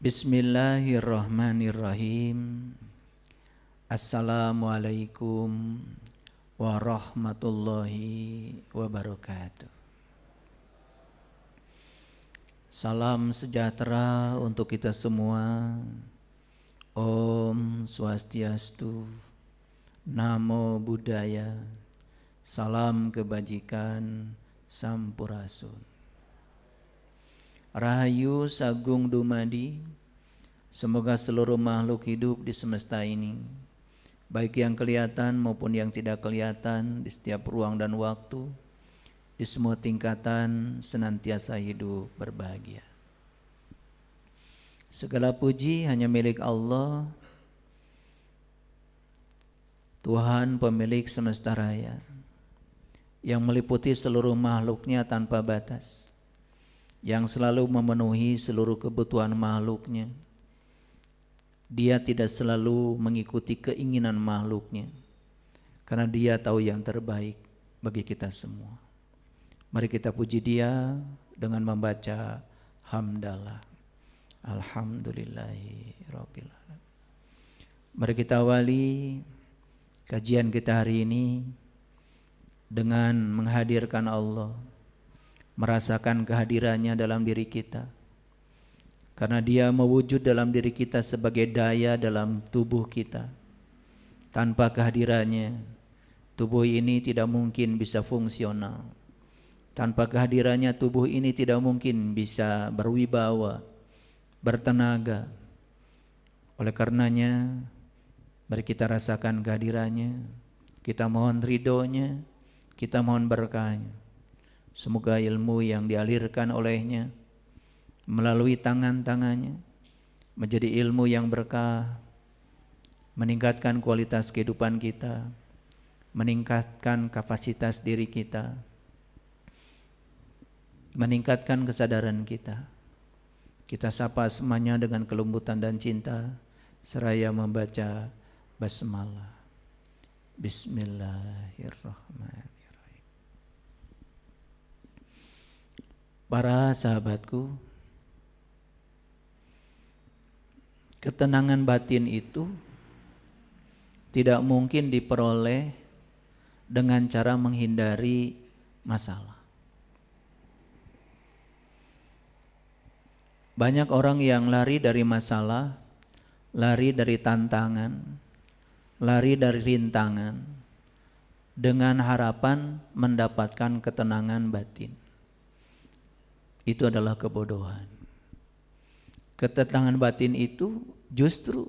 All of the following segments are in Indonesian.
Bismillahirrahmanirrahim. Assalamualaikum warahmatullahi wabarakatuh. Salam sejahtera untuk kita semua. Om Swastiastu, Namo Buddhaya, salam kebajikan, Sampurasun. Rahayu Sagung Dumadi, semoga seluruh makhluk hidup di semesta ini, baik yang kelihatan maupun yang tidak kelihatan, di setiap ruang dan waktu, di semua tingkatan, senantiasa hidup berbahagia. Segala puji hanya milik Allah, Tuhan pemilik semesta raya, yang meliputi seluruh makhluknya tanpa batas, yang selalu memenuhi seluruh kebutuhan makhluknya. Dia tidak selalu mengikuti keinginan makhluknya, karena dia tahu yang terbaik bagi kita semua. Mari kita puji dia dengan membaca hamdalah. Alhamdulillahirabbil alamin. Mari kita awali kajian kita hari ini dengan menghadirkan Allah, merasakan kehadirannya dalam diri kita, karena dia mewujud dalam diri kita sebagai daya dalam tubuh kita. Tanpa kehadirannya, tubuh ini tidak mungkin bisa fungsional. Tanpa kehadirannya, tubuh ini tidak mungkin bisa berwibawa, bertenaga. Oleh karenanya, mari kita rasakan kehadirannya, kita mohon ridhonya, kita mohon berkahnya. Semoga ilmu yang dialirkan olehnya melalui tangan-tangannya menjadi ilmu yang berkah, meningkatkan kualitas kehidupan kita, meningkatkan kapasitas diri kita, meningkatkan kesadaran kita. Kita sapa semuanya dengan kelembutan dan cinta seraya membaca basmalah. Bismillahirrahmanirrahim. Para sahabatku, ketenangan batin itu tidak mungkin diperoleh dengan cara menghindari masalah. Banyak orang yang lari dari masalah, lari dari tantangan, lari dari rintangan dengan harapan mendapatkan ketenangan batin. Itu adalah kebodohan. Ketenangan batin itu justru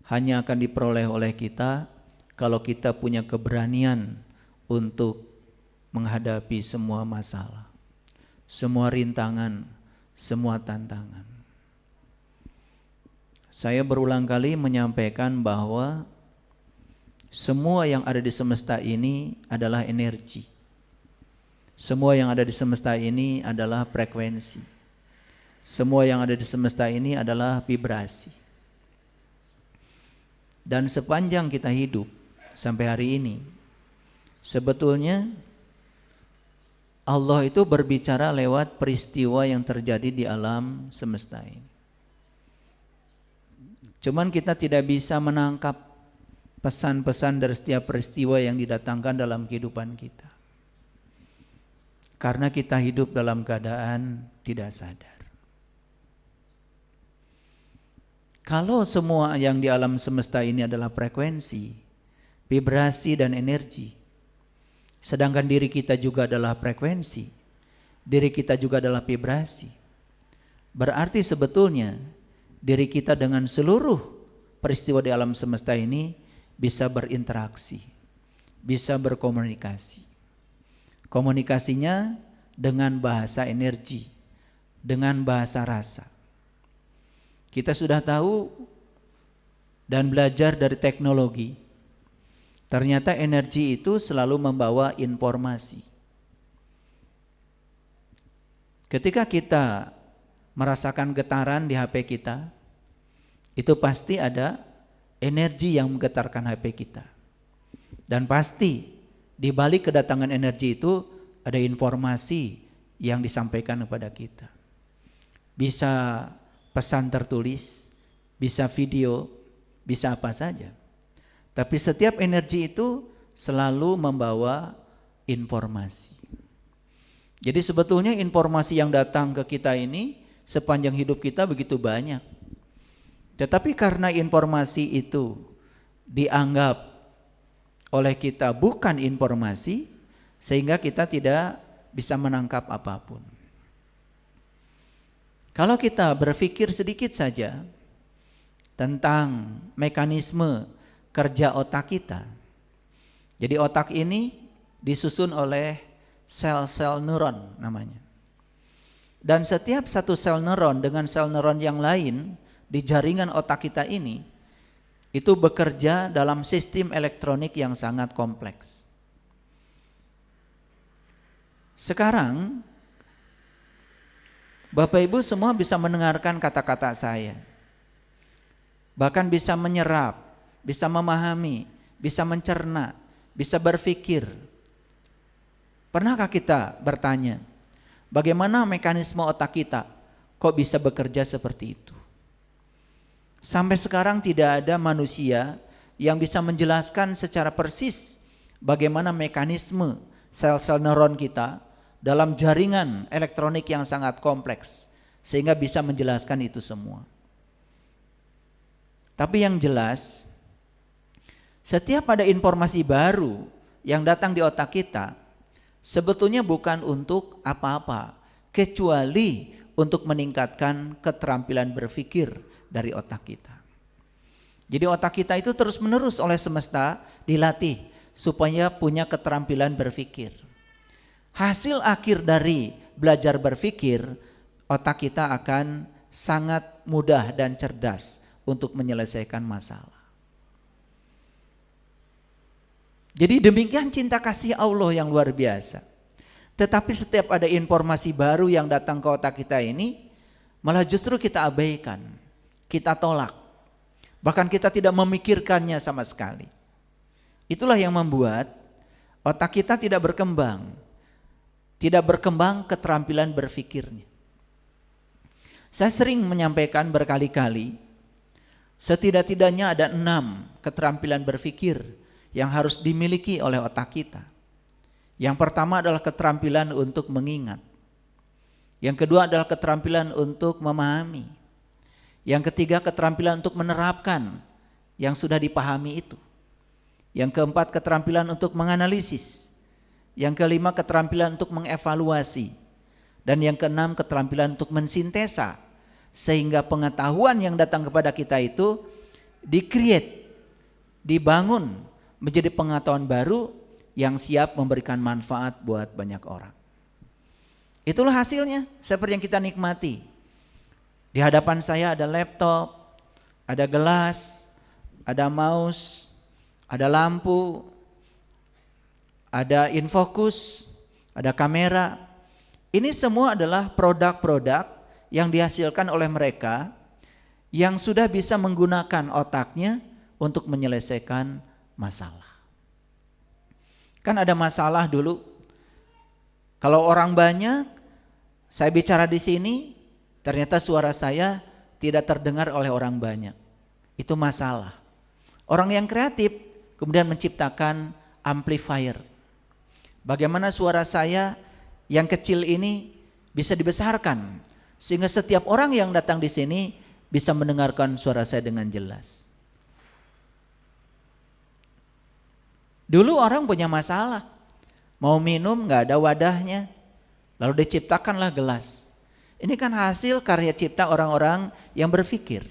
hanya akan diperoleh oleh kita kalau kita punya keberanian untuk menghadapi semua masalah, semua rintangan, semua tantangan. Saya berulang kali menyampaikan bahwa semua yang ada di semesta ini adalah energi. Semua yang ada di semesta ini adalah frekuensi. Semua yang ada di semesta ini adalah vibrasi. Dan sepanjang kita hidup sampai hari ini, sebetulnya Allah itu berbicara lewat peristiwa yang terjadi di alam semesta ini. Cuman kita tidak bisa menangkap pesan-pesan dari setiap peristiwa yang didatangkan dalam kehidupan kita, karena kita hidup dalam keadaan tidak sadar. Kalau semua yang di alam semesta ini adalah frekuensi, vibrasi dan energi, sedangkan diri kita juga adalah frekuensi, diri kita juga adalah vibrasi, berarti sebetulnya diri kita dengan seluruh peristiwa di alam semesta ini bisa berinteraksi, bisa berkomunikasi. Komunikasinya dengan bahasa energi, dengan bahasa rasa. Kita sudah tahu dan belajar dari teknologi, ternyata energi itu selalu membawa informasi. Ketika kita merasakan getaran di HP kita, itu pasti ada energi yang menggetarkan HP kita. Dan pasti di balik kedatangan energi itu ada informasi yang disampaikan kepada kita. Bisa pesan tertulis, bisa video, bisa apa saja. Tapi setiap energi itu selalu membawa informasi. Jadi sebetulnya informasi yang datang ke kita ini sepanjang hidup kita begitu banyak. Tetapi karena informasi itu dianggap oleh kita bukan informasi, sehingga kita tidak bisa menangkap apapun. Kalau kita berpikir sedikit saja tentang mekanisme kerja otak kita. Jadi otak ini disusun oleh sel-sel neuron namanya. Dan setiap satu sel neuron dengan sel neuron yang lain di jaringan otak kita ini itu bekerja dalam sistem elektronik yang sangat kompleks. Sekarang Bapak Ibu semua bisa mendengarkan kata-kata saya. Bahkan bisa menyerap, bisa memahami, bisa mencerna, bisa berpikir. Pernahkah kita bertanya, bagaimana mekanisme otak kita kok bisa bekerja seperti itu? Sampai sekarang tidak ada manusia yang bisa menjelaskan secara persis bagaimana mekanisme sel-sel neuron kita dalam jaringan elektronik yang sangat kompleks sehingga bisa menjelaskan itu semua. Tapi yang jelas, setiap ada informasi baru yang datang di otak kita, sebetulnya bukan untuk apa-apa, kecuali untuk meningkatkan keterampilan berpikir dari otak kita. Jadi otak kita itu terus-menerus oleh semesta dilatih supaya punya keterampilan berpikir. Hasil akhir dari belajar berpikir, otak kita akan sangat mudah dan cerdas untuk menyelesaikan masalah. Jadi demikian cinta kasih Allah yang luar biasa. Tetapi setiap ada informasi baru yang datang ke otak kita ini, malah justru kita abaikan, kita tolak. Bahkan kita tidak memikirkannya sama sekali. Itulah yang membuat otak kita tidak berkembang keterampilan berpikirnya. Saya sering menyampaikan berkali-kali, setidak-tidaknya ada 6 keterampilan berpikir yang harus dimiliki oleh otak kita. Yang pertama adalah keterampilan untuk mengingat. Yang kedua adalah keterampilan untuk memahami. Yang ketiga keterampilan untuk menerapkan yang sudah dipahami itu. Yang keempat keterampilan untuk menganalisis. Yang kelima keterampilan untuk mengevaluasi. Dan yang keenam keterampilan untuk mensintesa. Sehingga pengetahuan yang datang kepada kita itu di-create, dibangun menjadi pengetahuan baru yang siap memberikan manfaat buat banyak orang. Itulah hasilnya seperti yang kita nikmati. Di hadapan saya ada laptop, ada gelas, ada mouse, ada lampu, ada infocus, ada kamera. Ini semua adalah produk-produk yang dihasilkan oleh mereka yang sudah bisa menggunakan otaknya untuk menyelesaikan masalah. Kan ada masalah dulu. Kalau orang banyak, saya bicara di sini, ternyata suara saya tidak terdengar oleh orang banyak. Itu masalah. Orang yang kreatif kemudian menciptakan amplifier. Bagaimana suara saya yang kecil ini bisa dibesarkan sehingga setiap orang yang datang di sini bisa mendengarkan suara saya dengan jelas. Dulu orang punya masalah, mau minum nggak ada wadahnya, lalu diciptakanlah gelas. Ini kan hasil karya cipta orang-orang yang berpikir.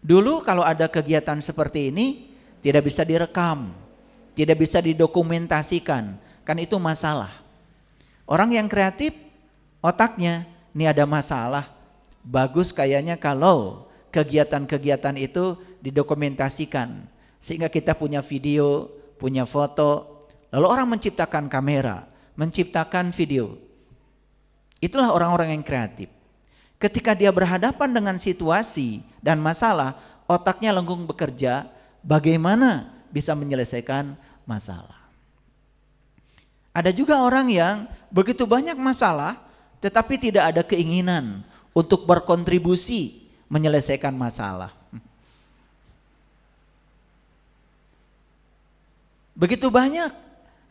Dulu kalau ada kegiatan seperti ini tidak bisa direkam, tidak bisa didokumentasikan, kan itu masalah. Orang yang kreatif otaknya, ini ada masalah, bagus kayaknya kalau kegiatan-kegiatan itu didokumentasikan. Sehingga kita punya video, punya foto, lalu orang menciptakan kamera, menciptakan video. Itulah orang-orang yang kreatif. Ketika dia berhadapan dengan situasi dan masalah, otaknya langsung bekerja bagaimana bisa menyelesaikan masalah. Ada juga orang yang begitu banyak masalah tetapi tidak ada keinginan untuk berkontribusi menyelesaikan masalah. Begitu banyak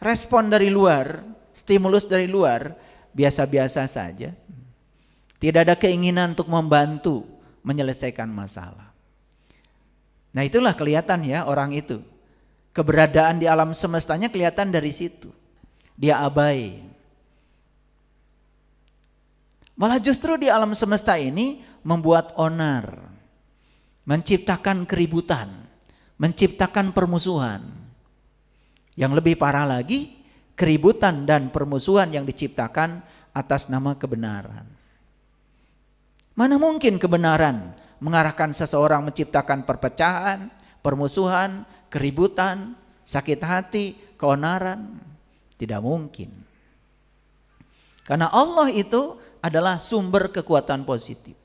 respon dari luar, stimulus dari luar, biasa-biasa saja. Tidak ada keinginan untuk membantu menyelesaikan masalah. Nah itulah kelihatan ya orang itu. Keberadaan di alam semestanya kelihatan dari situ. Dia abai. Malah justru di alam semesta ini membuat onar, menciptakan keributan, menciptakan permusuhan. Yang lebih parah lagi, keributan dan permusuhan yang diciptakan atas nama kebenaran. Mana mungkin kebenaran mengarahkan seseorang menciptakan perpecahan, permusuhan, keributan, sakit hati, keonaran? Tidak mungkin. Karena Allah itu adalah sumber kekuatan positif.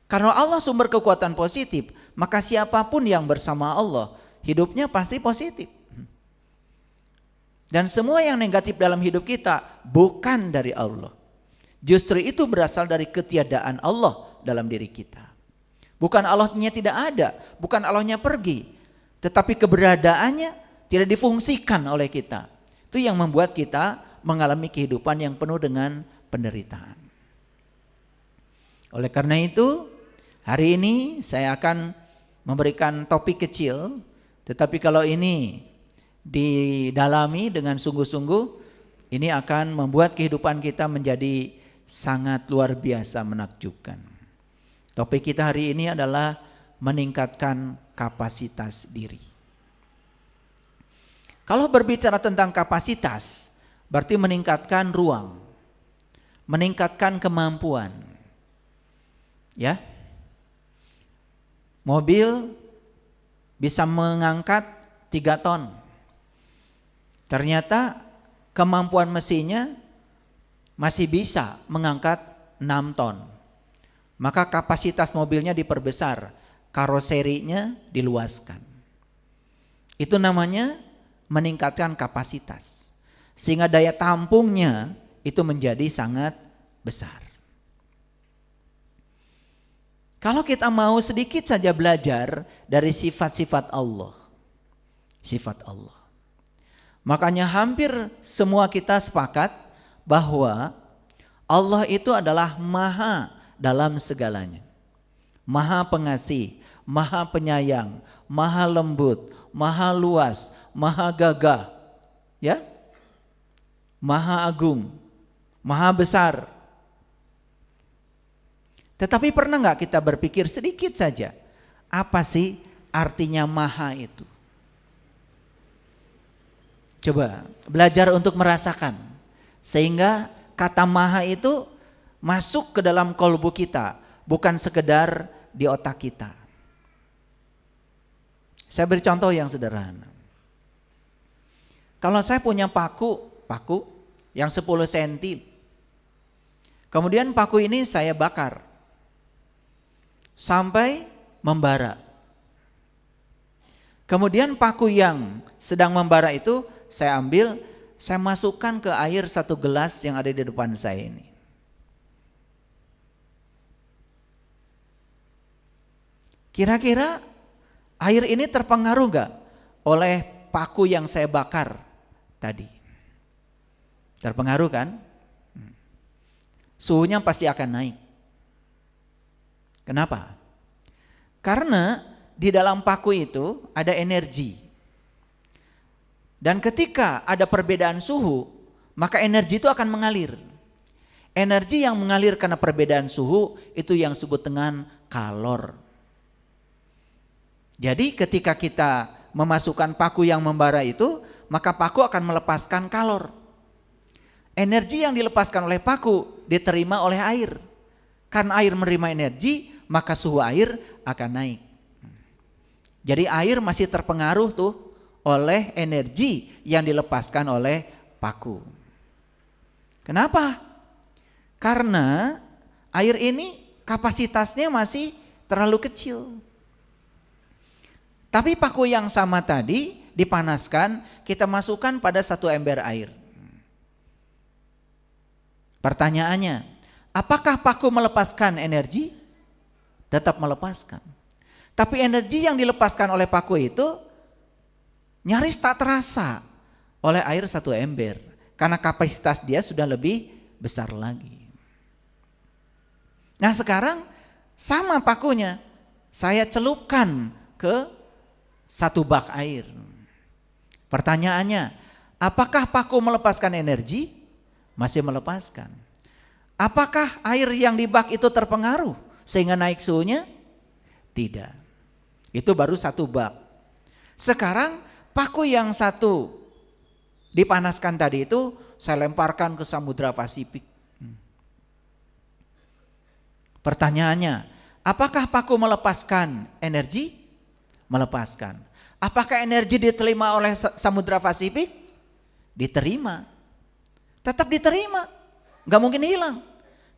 Karena Allah sumber kekuatan positif, maka siapapun yang bersama Allah, hidupnya pasti positif. Dan semua yang negatif dalam hidup kita bukan dari Allah. Justru itu berasal dari ketiadaan Allah dalam diri kita. Bukan Allahnya tidak ada, bukan Allahnya pergi, tetapi keberadaannya tidak difungsikan oleh kita. Itu yang membuat kita mengalami kehidupan yang penuh dengan penderitaan. Oleh karena itu, hari ini saya akan memberikan topik kecil, tetapi kalau ini didalami dengan sungguh-sungguh, ini akan membuat kehidupan kita menjadi sangat luar biasa menakjubkan. Topik kita hari ini adalah meningkatkan kapasitas diri. Kalau berbicara tentang kapasitas, berarti meningkatkan ruang, meningkatkan kemampuan. Ya. Mobil bisa mengangkat 3 ton. Ternyata kemampuan mesinnya masih bisa mengangkat 6 ton. Maka kapasitas mobilnya diperbesar, karoserinya diluaskan. Itu namanya meningkatkan kapasitas. Sehingga daya tampungnya itu menjadi sangat besar. Kalau kita mau sedikit saja belajar dari sifat-sifat Allah. Sifat Allah. Makanya hampir semua kita sepakat bahwa Allah itu adalah maha dalam segalanya. Maha pengasih, maha penyayang, maha lembut, maha luas, maha gagah, ya, maha agung, maha besar. Tetapi pernah nggak kita berpikir sedikit saja, apa sih artinya maha itu? Coba belajar untuk merasakan, sehingga kata maha itu masuk ke dalam kolbu kita, bukan sekedar di otak kita. Saya beri contoh yang sederhana. Kalau saya punya paku yang 10 cm, kemudian paku ini saya bakar sampai membara. Kemudian paku yang sedang membara itu saya ambil, saya masukkan ke air 1 gelas yang ada di depan saya ini. Kira-kira air ini terpengaruh gak oleh paku yang saya bakar tadi? Terpengaruh kan? Suhunya pasti akan naik. Kenapa? Karena di dalam paku itu ada energi. Dan ketika ada perbedaan suhu, maka energi itu akan mengalir. Energi yang mengalir karena perbedaan suhu itu yang disebut dengan kalor. Jadi ketika kita memasukkan paku yang membara itu, maka paku akan melepaskan kalor. Energi yang dilepaskan oleh paku diterima oleh air. Karena air menerima energi, maka suhu air akan naik. Jadi air masih terpengaruh tuh oleh energi yang dilepaskan oleh paku. Kenapa? Karena air ini kapasitasnya masih terlalu kecil. Tapi paku yang sama tadi dipanaskan, kita masukkan pada 1 ember air. Pertanyaannya, Apakah paku melepaskan energi? Tetap melepaskan. Tapi energi yang dilepaskan oleh paku itu nyaris tak terasa oleh air 1 ember. Karena kapasitas dia sudah lebih besar lagi. Nah sekarang sama pakunya saya celupkan ke 1 bak air. Pertanyaannya, apakah paku melepaskan energi? Masih melepaskan. Apakah air yang di bak itu terpengaruh sehingga naik suhunya? Tidak. Itu baru 1 bak. Sekarang paku yang 1 dipanaskan tadi itu saya lemparkan ke Samudra Pasifik. Pertanyaannya, apakah paku melepaskan energi? Melepaskan. Apakah energi diterima oleh Samudra Pasifik? Diterima. Tetap diterima. Gak mungkin hilang.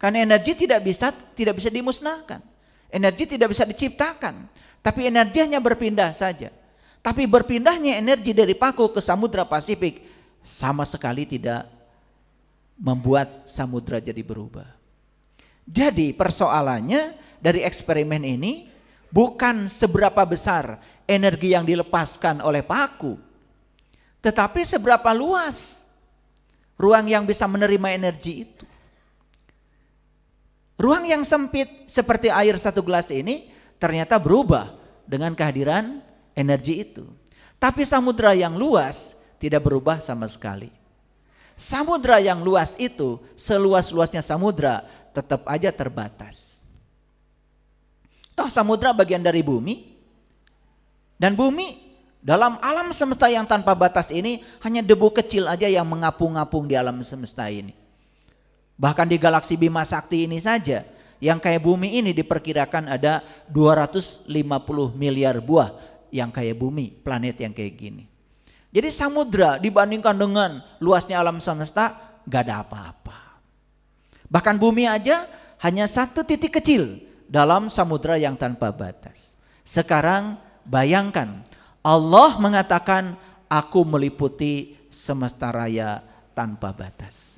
Karena energi tidak bisa dimusnahkan. Energi tidak bisa diciptakan. Tapi energi hanya berpindah saja. Tapi berpindahnya energi dari paku ke Samudra Pasifik sama sekali tidak membuat samudra jadi berubah. Jadi persoalannya dari eksperimen ini bukan seberapa besar energi yang dilepaskan oleh paku, tetapi seberapa luas ruang yang bisa menerima energi itu. Ruang yang sempit seperti air 1 gelas ini ternyata berubah dengan kehadiran energi itu. Tapi samudra yang luas tidak berubah sama sekali. Samudra yang luas itu, seluas-luasnya samudra, tetap aja terbatas. Toh samudra bagian dari bumi, dan bumi dalam alam semesta yang tanpa batas ini hanya debu kecil aja yang mengapung-ngapung di alam semesta ini. Bahkan di galaksi Bima Sakti ini saja, yang kayak bumi ini diperkirakan ada 250 miliar buah yang kayak bumi, planet yang kayak gini. Jadi samudra dibandingkan dengan luasnya alam semesta gak ada apa-apa. Bahkan bumi aja hanya 1 titik kecil dalam samudra yang tanpa batas. Sekarang bayangkan Allah mengatakan aku meliputi semesta raya tanpa batas.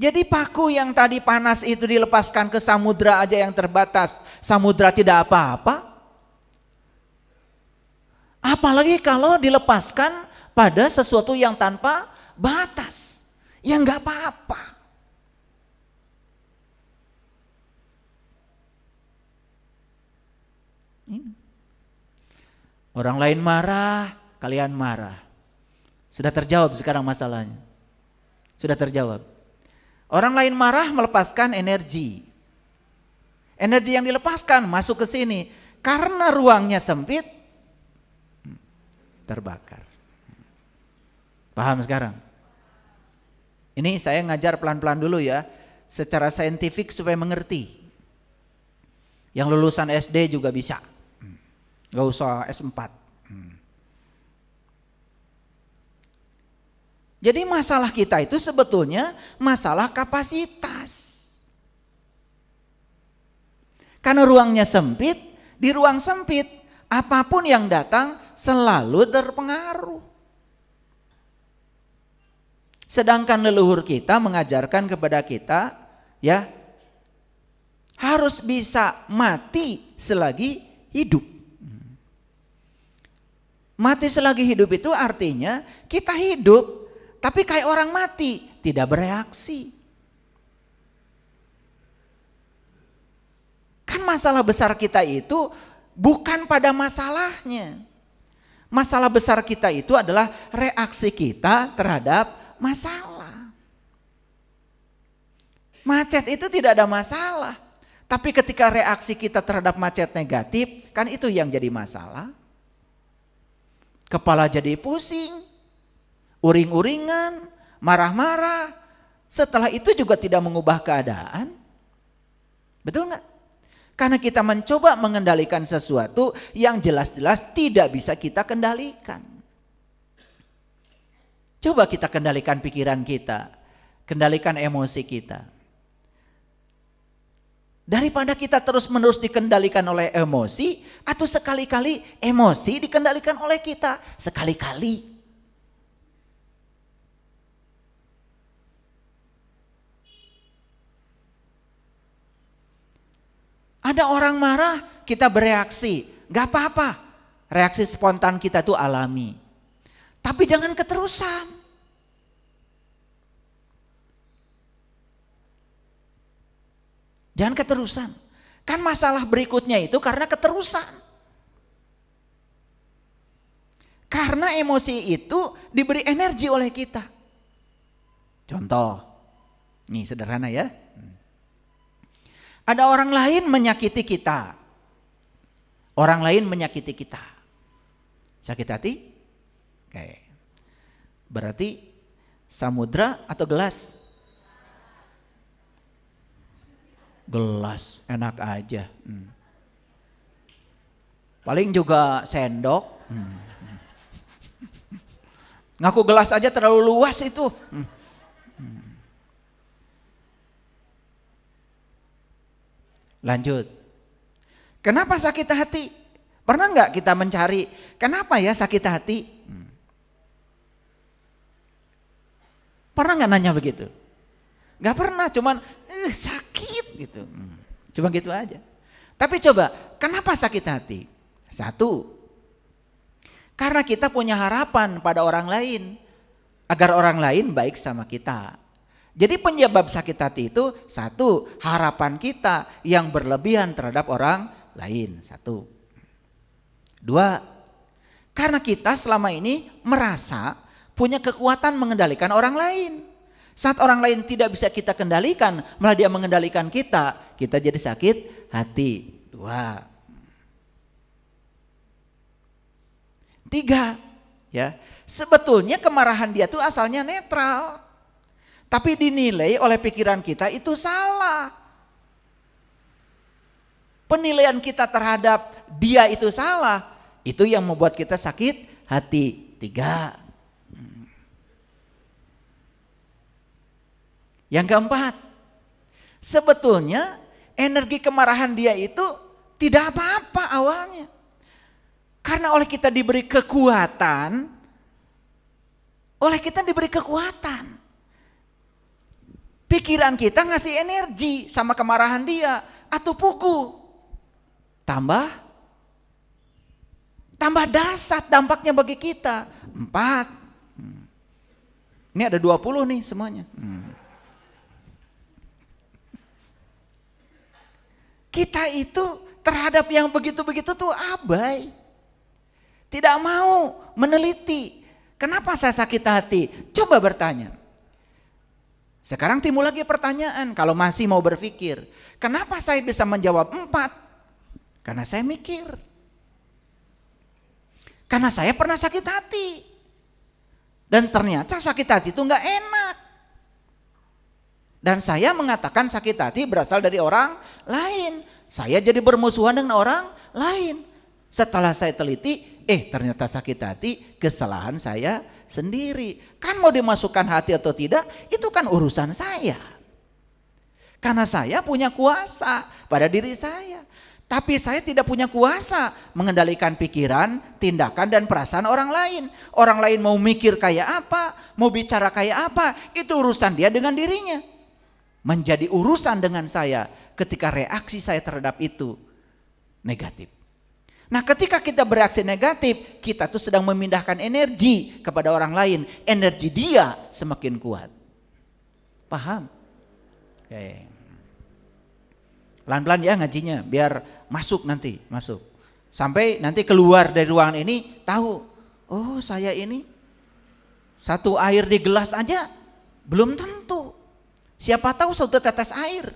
Jadi paku yang tadi panas itu dilepaskan ke samudra aja yang terbatas, samudra tidak apa-apa. Apalagi kalau dilepaskan pada sesuatu yang tanpa batas, yang nggak apa-apa. Orang lain marah, kalian marah. Sudah terjawab sekarang masalahnya. Sudah terjawab. Orang lain marah melepaskan energi. Energi yang dilepaskan masuk ke sini. Karena ruangnya sempit, terbakar. Paham sekarang? Ini saya ngajar pelan-pelan dulu ya. Secara saintifik supaya mengerti. Yang lulusan SD juga bisa. Gak usah S4. Jadi masalah kita itu sebetulnya masalah kapasitas. Karena ruangnya sempit, di ruang sempit apapun yang datang selalu terpengaruh. Sedangkan leluhur kita mengajarkan kepada kita ya harus bisa mati selagi hidup. Mati selagi hidup itu artinya kita hidup tapi kayak orang mati, tidak bereaksi. Kan masalah besar kita itu bukan pada masalahnya. Masalah besar kita itu adalah reaksi kita terhadap masalah. Macet itu tidak ada masalah. Tapi ketika reaksi kita terhadap macet negatif, kan itu yang jadi masalah. Kepala jadi pusing. Uring-uringan, marah-marah, setelah itu juga tidak mengubah keadaan. Betul nggak? Karena kita mencoba mengendalikan sesuatu yang jelas-jelas tidak bisa kita kendalikan. Coba kita kendalikan pikiran kita, kendalikan emosi kita. Daripada kita terus-menerus dikendalikan oleh emosi, atau sekali-kali emosi dikendalikan oleh kita, sekali-kali. Ada orang marah, kita bereaksi, gak apa-apa. Reaksi spontan kita itu alami. Tapi jangan keterusan. Jangan keterusan. Kan masalah berikutnya itu karena keterusan. Karena emosi itu diberi energi oleh kita. Contoh, nih sederhana ya. Ada orang lain menyakiti kita. Orang lain menyakiti kita. Sakit hati? Oke. Berarti samudra atau gelas? Gelas, enak aja. Paling juga sendok. Ngaku gelas aja terlalu luas itu. Lanjut. Kenapa sakit hati? Pernah nggak kita mencari kenapa ya sakit hati? Pernah nggak nanya begitu? Nggak pernah, cuman sakit gitu. Cuma gitu aja. Tapi coba, kenapa sakit hati? Satu, karena kita punya harapan pada orang lain agar orang lain baik sama kita. Jadi penyebab sakit hati itu satu, harapan kita yang berlebihan terhadap orang lain. Satu. Dua, karena kita selama ini merasa punya kekuatan mengendalikan orang lain. Saat orang lain tidak bisa kita kendalikan, malah dia mengendalikan kita jadi sakit hati. Dua. Tiga, ya. Sebetulnya kemarahan dia tuh asalnya netral. Tapi dinilai oleh pikiran kita itu salah. Penilaian kita terhadap dia itu salah. Itu yang membuat kita sakit hati. Tiga. Yang keempat, sebetulnya energi kemarahan dia itu tidak apa-apa awalnya. Karena oleh kita diberi kekuatan, pikiran kita ngasih energi sama kemarahan dia atau puku. Tambah dahsyat dampaknya bagi kita. 4. Ini ada 20 nih semuanya. Kita itu terhadap yang begitu-begitu tuh abai. Tidak mau meneliti. Kenapa saya sakit hati? Coba bertanya. Sekarang timbul lagi pertanyaan, kalau masih mau berpikir, kenapa saya bisa menjawab 4? Karena saya mikir. Karena saya pernah sakit hati. Dan ternyata sakit hati itu enggak enak. Dan saya mengatakan sakit hati berasal dari orang lain. Saya jadi bermusuhan dengan orang lain. Setelah saya teliti, ternyata sakit hati kesalahan saya sendiri. Kan mau dimasukkan hati atau tidak, itu kan urusan saya. Karena saya punya kuasa pada diri saya. Tapi saya tidak punya kuasa mengendalikan pikiran, tindakan dan perasaan orang lain. Orang lain mau mikir kayak apa, mau bicara kayak apa, itu urusan dia dengan dirinya. Menjadi urusan dengan saya ketika reaksi saya terhadap itu negatif. Nah, ketika kita bereaksi negatif, kita tuh sedang memindahkan energi kepada orang lain. Energi dia semakin kuat. Paham? Oke. Pelan-pelan ya ngajinya, biar masuk nanti, masuk. Sampai nanti keluar dari ruangan ini tahu, oh saya ini satu air di gelas aja belum tentu. Siapa tahu satu tetes air.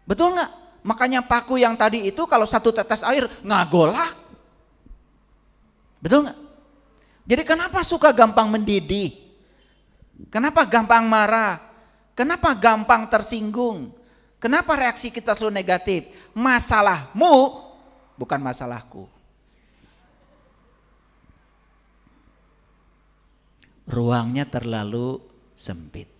Betul nggak? Makanya paku yang tadi itu kalau satu tetes air ngagolak. Betul nggak? Jadi kenapa suka gampang mendidih? Kenapa gampang marah? Kenapa gampang tersinggung? Kenapa reaksi kita selalu negatif? Masalahmu bukan masalahku. Ruangnya terlalu sempit.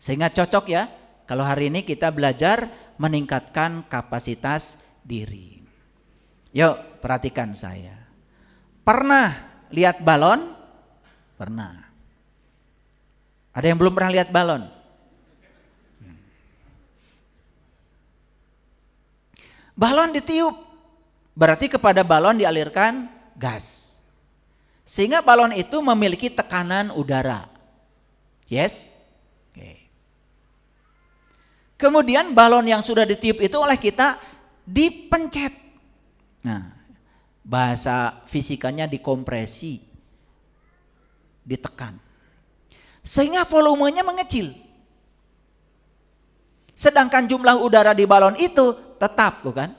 Sehingga cocok ya kalau hari ini kita belajar meningkatkan kapasitas diri. Yuk perhatikan saya. Pernah lihat balon? Pernah. Ada yang belum pernah lihat balon? Balon ditiup, berarti kepada balon dialirkan gas. Sehingga balon itu memiliki tekanan udara. Yes? Oke. Kemudian balon yang sudah ditiup itu oleh kita dipencet. Nah, bahasa fisikanya dikompresi, ditekan. Sehingga volumenya mengecil. Sedangkan jumlah udara di balon itu tetap, bukan?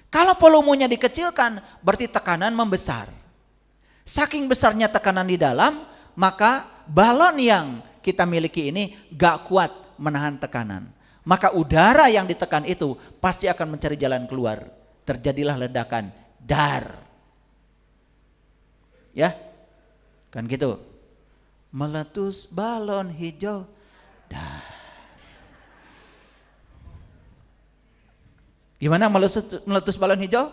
Kalau volumenya dikecilkan, berarti tekanan membesar. Saking besarnya tekanan di dalam, maka balon yang kita miliki ini gak kuat menahan tekanan. Maka udara yang ditekan itu pasti akan mencari jalan keluar. Terjadilah ledakan, dar. Ya, kan gitu. Meletus balon hijau, dar. Gimana meletus balon hijau?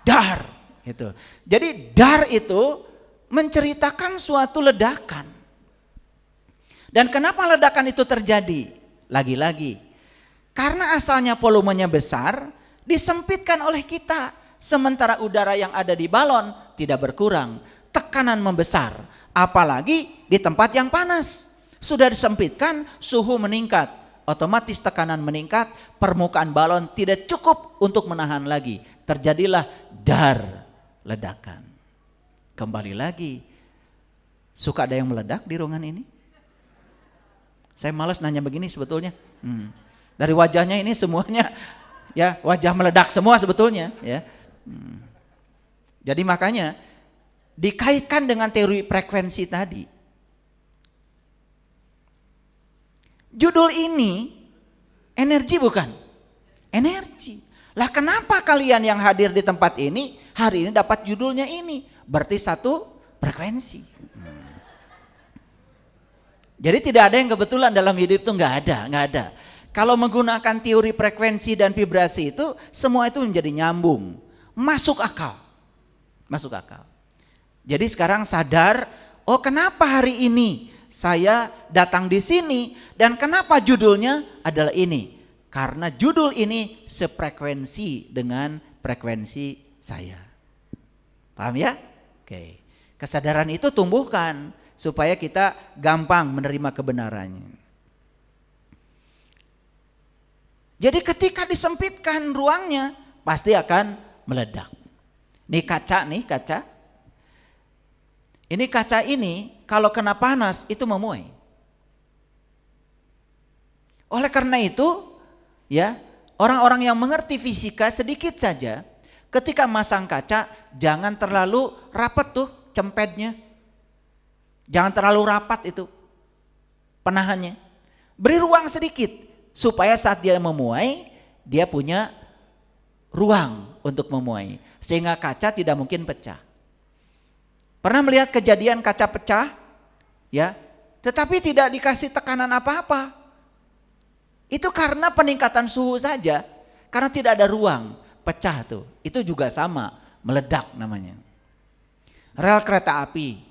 Dar. Itu. Jadi dar itu menceritakan suatu ledakan. Dan kenapa ledakan itu terjadi? Lagi-lagi, karena asalnya volumenya besar, disempitkan oleh kita. Sementara udara yang ada di balon tidak berkurang, tekanan membesar. Apalagi di tempat yang panas. Sudah disempitkan, suhu meningkat. Otomatis tekanan meningkat, permukaan balon tidak cukup untuk menahan lagi. Terjadilah dar, ledakan. Kembali lagi, suka ada yang meledak di ruangan ini? Saya malas nanya begini sebetulnya. Dari wajahnya ini semuanya ya wajah meledak semua sebetulnya. Ya. Jadi makanya dikaitkan dengan teori frekuensi tadi. Judul ini energi bukan? Energi. Lah kenapa kalian yang hadir di tempat ini hari ini dapat judulnya ini? Berarti satu frekuensi. Jadi tidak ada yang kebetulan dalam hidup itu, nggak ada. Kalau menggunakan teori frekuensi dan vibrasi itu semua itu menjadi nyambung, masuk akal. Jadi sekarang sadar, oh kenapa hari ini saya datang di sini dan kenapa judulnya adalah ini? Karena judul ini sefrekuensi dengan frekuensi saya. Paham ya? Oke. Kesadaran itu tumbuhkan supaya kita gampang menerima kebenarannya. Jadi ketika disempitkan ruangnya pasti akan meledak. Ini kaca. Ini kaca ini kalau kena panas itu memuai. Oleh karena itu ya, orang-orang yang mengerti fisika sedikit saja ketika masang kaca jangan terlalu rapat tuh cempetnya. Jangan terlalu rapat itu penahannya. Beri ruang sedikit supaya saat dia memuai dia punya ruang untuk memuai sehingga kaca tidak mungkin pecah. Pernah melihat kejadian kaca pecah? Ya, tetapi tidak dikasih tekanan apa-apa. Itu karena peningkatan suhu saja, karena tidak ada ruang, pecah tuh. Itu juga sama, meledak namanya. Rel kereta api.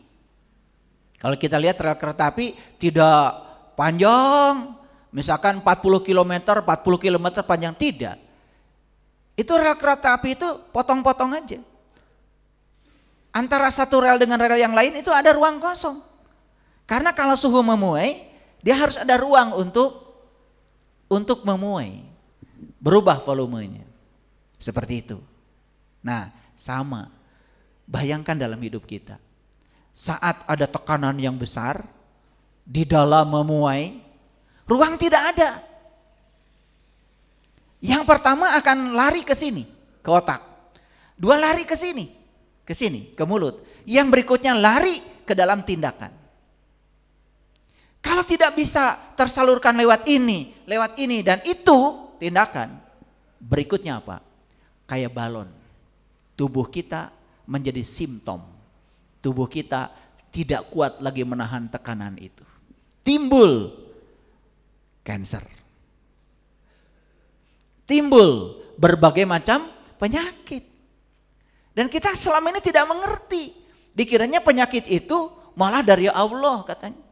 Kalau kita lihat rel kereta api tidak panjang, misalkan 40 km panjang, tidak. Itu rel kereta api itu potong-potong aja. Antara satu rel dengan rel yang lain itu ada ruang kosong. Karena kalau suhu memuai, dia harus ada ruang untuk memuai. Berubah volumenya. Seperti itu. Nah, sama. Bayangkan dalam hidup kita. Saat ada tekanan yang besar, di dalam memuai, ruang tidak ada. Yang pertama akan lari ke sini, ke otak. Dua lari ke sini, ke mulut. Yang berikutnya lari ke dalam tindakan. Kalau tidak bisa tersalurkan lewat ini dan itu tindakan, berikutnya apa? Kayak balon. Tubuh kita menjadi simptom. Tubuh kita tidak kuat lagi menahan tekanan itu. Timbul kanker. Timbul berbagai macam penyakit. Dan kita selama ini tidak mengerti. Dikiranya penyakit itu malah dari Allah katanya.